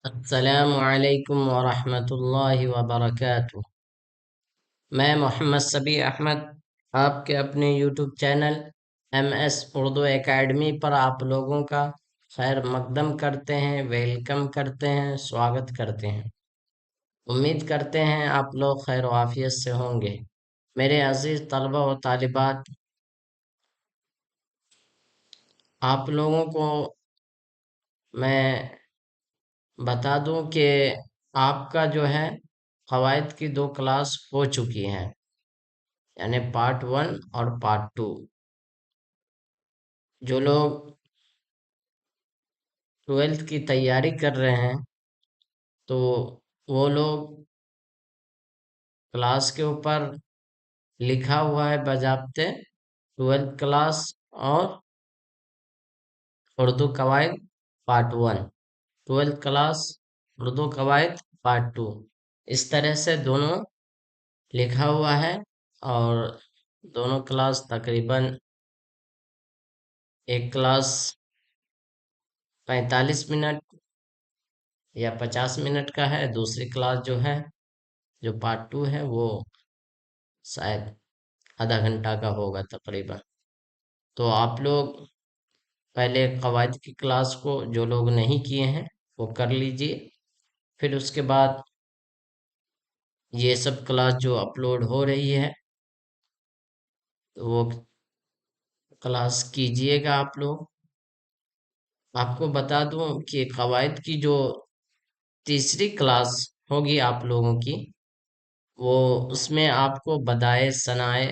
السلام علیکم ورحمۃ اللہ وبرکاتہ۔ میں محمد سبی احمد آپ کے اپنے YouTube channel M S Urdu academy پر آپ لوگوں کا خیر مقدم کرتے ہیں، ویلکم کرتے ہیں، سواگت کرتے ہیں۔ امید کرتے ہیں آپ لوگ خیر و عافیت سے ہوں گے۔ میرے عزیز طلبہ و طالبات، آپ لوگوں کو میں بتا دوں کہ آپ کا جو ہے قواعد کی 2 کلاس ہو چکی ہیں، یعنی پارٹ 1 اور پارٹ 2۔ جو لوگ 12th کی تیاری کر رہے ہیں تو وہ لوگ کلاس کے اوپر لکھا ہوا ہے باضابطے 12th کلاس اور اردو قواعد پارٹ 1، 12th کلاس اردو قواعد پارٹ 2، اس طرح سے دونوں لکھا ہوا ہے۔ اور دونوں کلاس تقریباً ایک کلاس 45 منٹ یا 50 منٹ کا ہے، دوسری کلاس جو ہے جو پارٹ 2 ہے وہ شاید آدھا گھنٹہ کا ہوگا تقریباً۔ تو آپ لوگ پہلے قواعد کی کلاس کو جو لوگ نہیں کیے ہیں وہ کر لیجئے، پھر اس کے بعد یہ سب کلاس جو اپلوڈ ہو رہی ہے تو وہ کلاس کیجئے گا آپ لوگ۔ آپ کو بتا دوں کہ قواعد کی جو تیسری کلاس ہوگی آپ لوگوں کی، وہ اس میں آپ کو بدائے ثنائے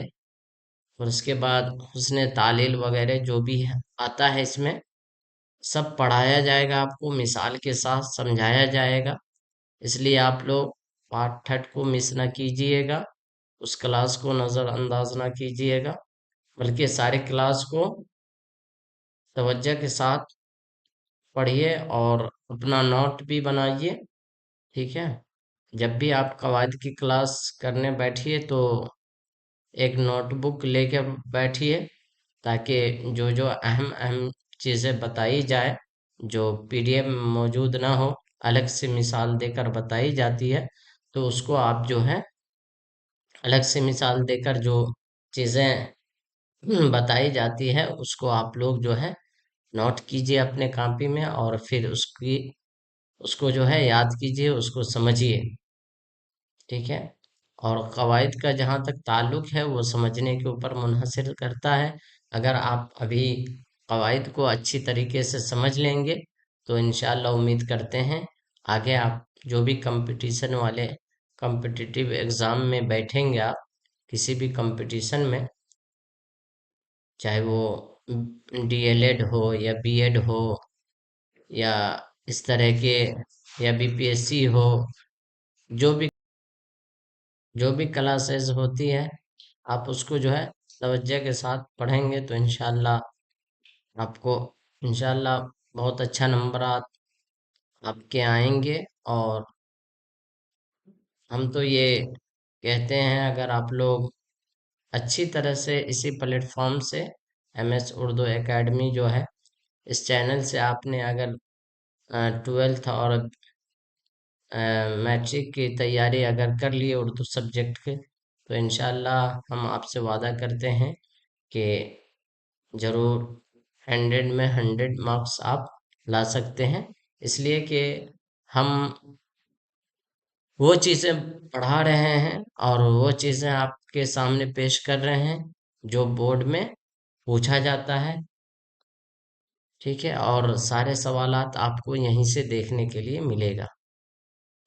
اور اس کے بعد حسن تعلیل وغیرہ جو بھی آتا ہے اس میں سب پڑھایا جائے گا، آپ کو مثال کے ساتھ سمجھایا جائے گا۔ اس لیے آپ لوگ پارٹ 3 کو مس نہ کیجیے گا، اس کلاس کو نظر انداز نہ کیجیے گا، بلکہ سارے کلاس کو توجہ کے ساتھ پڑھیے اور اپنا نوٹ بھی بنائیے، ٹھیک ہے؟ جب بھی آپ قواعد کی کلاس کرنے بیٹھیے تو ایک نوٹ بک لے کے بیٹھیے، تاکہ جو جو اہم اہم چیزیں بتائی جائے، جو پی ڈی ایف موجود نہ ہو، الگ سے مثال دے کر بتائی جاتی ہے تو اس کو آپ جو ہے الگ سے مثال دے کر جو چیزیں بتائی جاتی ہے اس کو آپ لوگ جو ہے نوٹ کیجئے اپنے کاپی میں، اور پھر اس کو جو ہے یاد کیجئے، اس کو سمجھیے، ٹھیک ہے؟ اور قواعد کا جہاں تک تعلق ہے وہ سمجھنے کے اوپر منحصر کرتا ہے۔ اگر آپ ابھی قواعد کو اچھی طریقے سے سمجھ لیں گے تو انشاءاللہ امید کرتے ہیں آگے آپ جو بھی کمپٹیشن والے کمپٹیٹیو ایگزام میں بیٹھیں گے، آپ کسی بھی کمپٹیشن میں، چاہے وہ ڈی ایل ایڈ ہو یا بی ایڈ ہو یا اس طرح کے یا بی پی ایس سی ہو، جو بھی کلاسز ہوتی ہے آپ اس کو جو ہے توجہ کے ساتھ پڑھیں گے تو انشاءاللہ آپ کو انشاءاللہ بہت اچھا نمبرات آپ کے آئیں گے۔ اور ہم تو یہ کہتے ہیں اگر آپ لوگ اچھی طرح سے اسی پلیٹ فارم سے ایم ایس اردو اکیڈمی جو ہے اس چینل سے آپ نے اگر 12th اور میٹرک کی تیاری اگر کر لی اردو سبجیکٹ کے تو انشاءاللہ ہم آپ سے وعدہ کرتے ہیں کہ ضرور 100 میں 100 مارکس آپ لا سکتے ہیں، اس لیے کہ ہم وہ چیزیں پڑھا رہے ہیں اور وہ چیزیں آپ کے سامنے پیش کر رہے ہیں جو بورڈ میں پوچھا جاتا ہے، ٹھیک ہے؟ اور سارے سوالات آپ کو یہیں سے دیکھنے کے لیے ملے گا،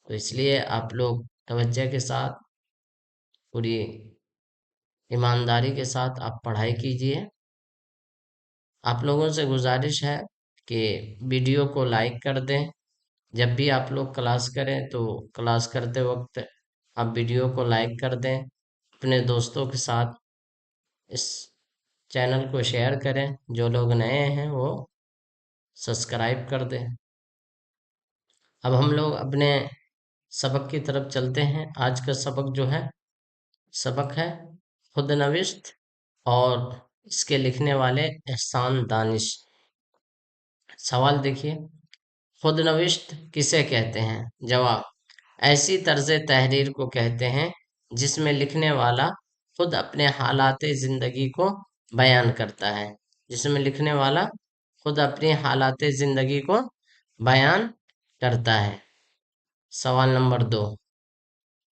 تو اس لیے آپ لوگ توجہ کے ساتھ پوری ایمانداری کے ساتھ آپ پڑھائی کیجئے۔ آپ لوگوں سے گزارش ہے کہ ویڈیو کو لائک کر دیں، جب بھی آپ لوگ کلاس کریں تو کلاس کرتے وقت آپ ویڈیو کو لائک کر دیں، اپنے دوستوں کے ساتھ اس چینل کو شیئر کریں، جو لوگ نئے ہیں وہ سبسکرائب کر دیں۔ اب ہم لوگ اپنے سبق کی طرف چلتے ہیں۔ آج کا سبق جو ہے سبق ہے خود نوشت، اور اس کے لکھنے والے احسان دانش۔ سوال دیکھیے، خود نوشت کسے کہتے ہیں؟ جواب: ایسی طرز تحریر کو کہتے ہیں جس میں لکھنے والا خود اپنے حالات زندگی کو بیان کرتا ہے، جس میں لکھنے والا خود اپنی حالات زندگی کو بیان کرتا ہے۔ سوال نمبر 2۔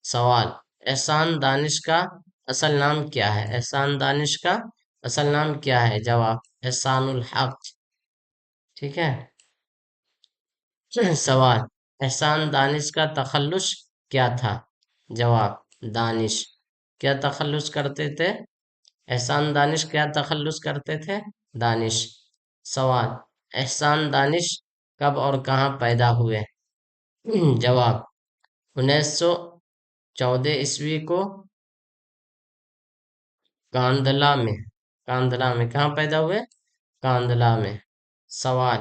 سوال: احسان دانش کا اصل نام کیا ہے؟ احسان دانش کا اصل نام کیا ہے؟ جواب: احسان الحق۔ ٹھیک ہے۔ سوال: احسان دانش کا تخلص کیا تھا؟ جواب: دانش۔ کیا تخلص کرتے تھے؟ احسان دانش کیا تخلص کرتے تھے؟ دانش۔ سوال: احسان دانش کب اور کہاں پیدا ہوئے؟ جواب: 1914 کو کاندھلا میں۔ کاندھلا میں کہاں پیدا ہوئے؟ کاندھلا میں۔ سوال: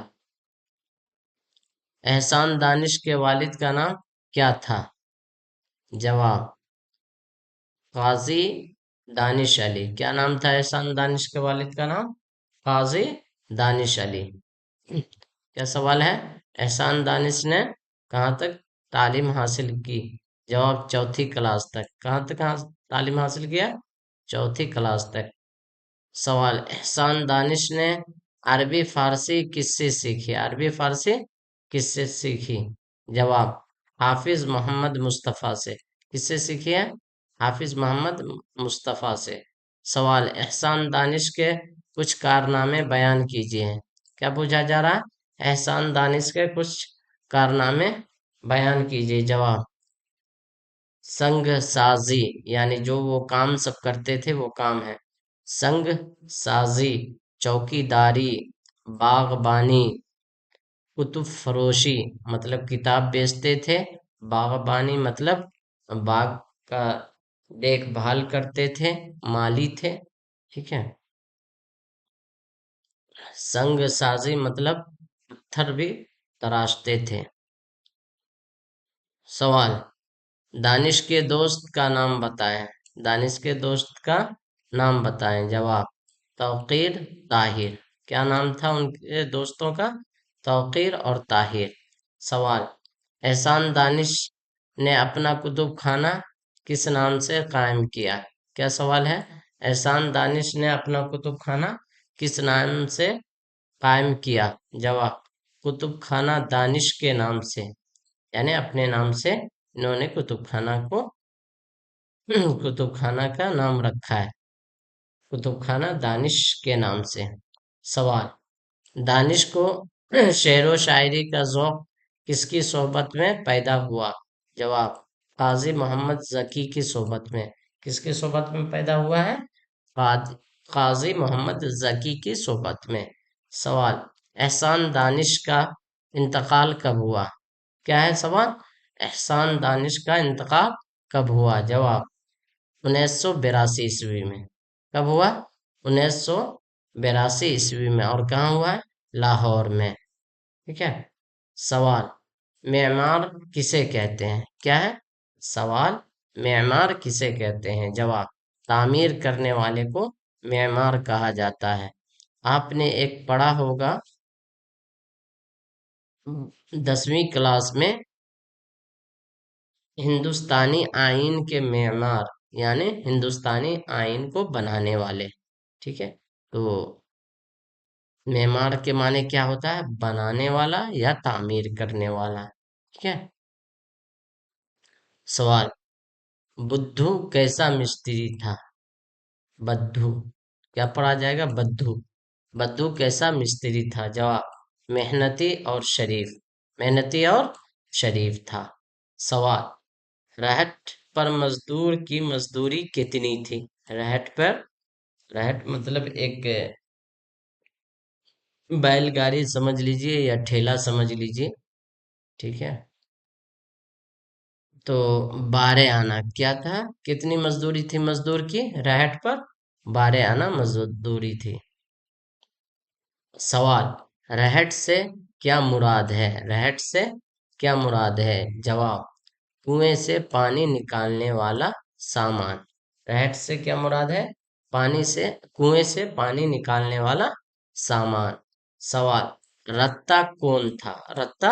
احسان دانش کے والد کا نام کیا تھا؟ جواب: قاضی دانش علی۔ کیا نام تھا احسان دانش کے والد کا نام؟ قاضی دانش علی۔ کیا سوال ہے؟ احسان دانش نے کہاں تک تعلیم حاصل کی؟ جواب: 4تھی کلاس تک۔ کہاں تک تعلیم حاصل کیا؟ 4تھی کلاس تک۔ سوال: احسان دانش نے عربی فارسی کس سے سیکھی؟ عربی فارسی کس سے سیکھی؟ جواب: حافظ محمد مصطفیٰ سے۔ کس سے سیکھی ہے؟ حافظ محمد مصطفیٰ سے۔ سوال: احسان دانش کے کچھ کارنامے بیان کیجیے۔ کیا پوچھا جا رہا ہے؟ احسان دانش کے کچھ کارنامے بیان کیجیے۔ جواب: سنگ سازی، یعنی جو وہ کام سب کرتے تھے وہ کام ہے سنگ سازی، چوکی داری، باغبانی، کتب فروشی مطلب کتاب بیچتے تھے، باغبانی مطلب باغ کا دیکھ بھال کرتے تھے، مالی تھے۔ ٹھیک ہے۔ سنگ سازی مطلب پتھر بھی تراشتے تھے۔ سوال: دانش کے دوست کا نام بتائیں۔ دانش کے دوست کا نام بتائیں۔ جواب: توقیر، طاہر۔ کیا نام تھا ان کے دوستوں کا؟ توقیر اور طاہر۔ سوال: احسان دانش نے اپنا کتب خانہ کس نام سے قائم کیا؟ کیا سوال ہے؟ احسان دانش نے اپنا کتب خانہ کس نام سے قائم کیا؟ جواب: کتب خانہ دانش کے نام سے، یعنی اپنے نام سے انہوں نے کتب خانہ کا نام رکھا ہے، کتب خانہ دانش کے نام سے۔ سوال: دانش کو شعر و شاعری کا ذوق کس کی صحبت میں پیدا ہوا؟ جواب: قاضی محمد ذکی کی صحبت میں۔ کس کی صحبت میں پیدا ہوا ہے؟ قاضی محمد ذکی کی صحبت میں۔ سوال: احسان دانش کا انتقال کب ہوا؟ کیا ہے سوال؟ احسان دانش کا انتقال کب ہوا؟ جواب: 1982 میں۔ کب ہوا؟ 1982 میں۔ اور کہاں ہوا ہے؟ لاہور میں۔ ٹھیک ہے۔ سوال: معمار کسے کہتے ہیں؟ کیا ہے سوال؟ معمار کسے کہتے ہیں؟ جواب: تعمیر کرنے والے کو معمار کہا جاتا ہے۔ آپ نے ایک پڑھا ہوگا 10ویں کلاس میں، ہندوستانی آئین کے معمار یعنی ہندوستانی آئین کو بنانے والے۔ ٹھیک ہے۔ تو معمار کے معنی کیا ہوتا ہے؟ بنانے والا یا تعمیر کرنے والا۔ ٹھیک ہے۔ سوال: بدھو کیسا مستری تھا؟ بدھو کیا پڑھا جائے گا؟ بدھو۔ بدھو کیسا مستری تھا؟ جواب: محنتی اور شریف۔ محنتی اور شریف تھا۔ سوال: رہٹ پر مزدور کی مزدوری کتنی تھی؟ رہٹ مطلب ایک بیل گاڑی سمجھ لیجئے یا ٹھیلا سمجھ لیجئے۔ ٹھیک ہے۔ تو 12 آنا کیا تھا؟ کتنی مزدوری تھی مزدور کی رہٹ پر؟ 12 آنا مزدوری تھی۔ سوال: رہٹ سے کیا مراد ہے؟ رہٹ سے کیا مراد ہے؟ جواب: کنویں سے پانی نکالنے والا سامان۔ رہٹ سے کیا مراد ہے؟ کنویں سے پانی نکالنے والا سامان۔ سوال: رتا کون تھا؟ رتا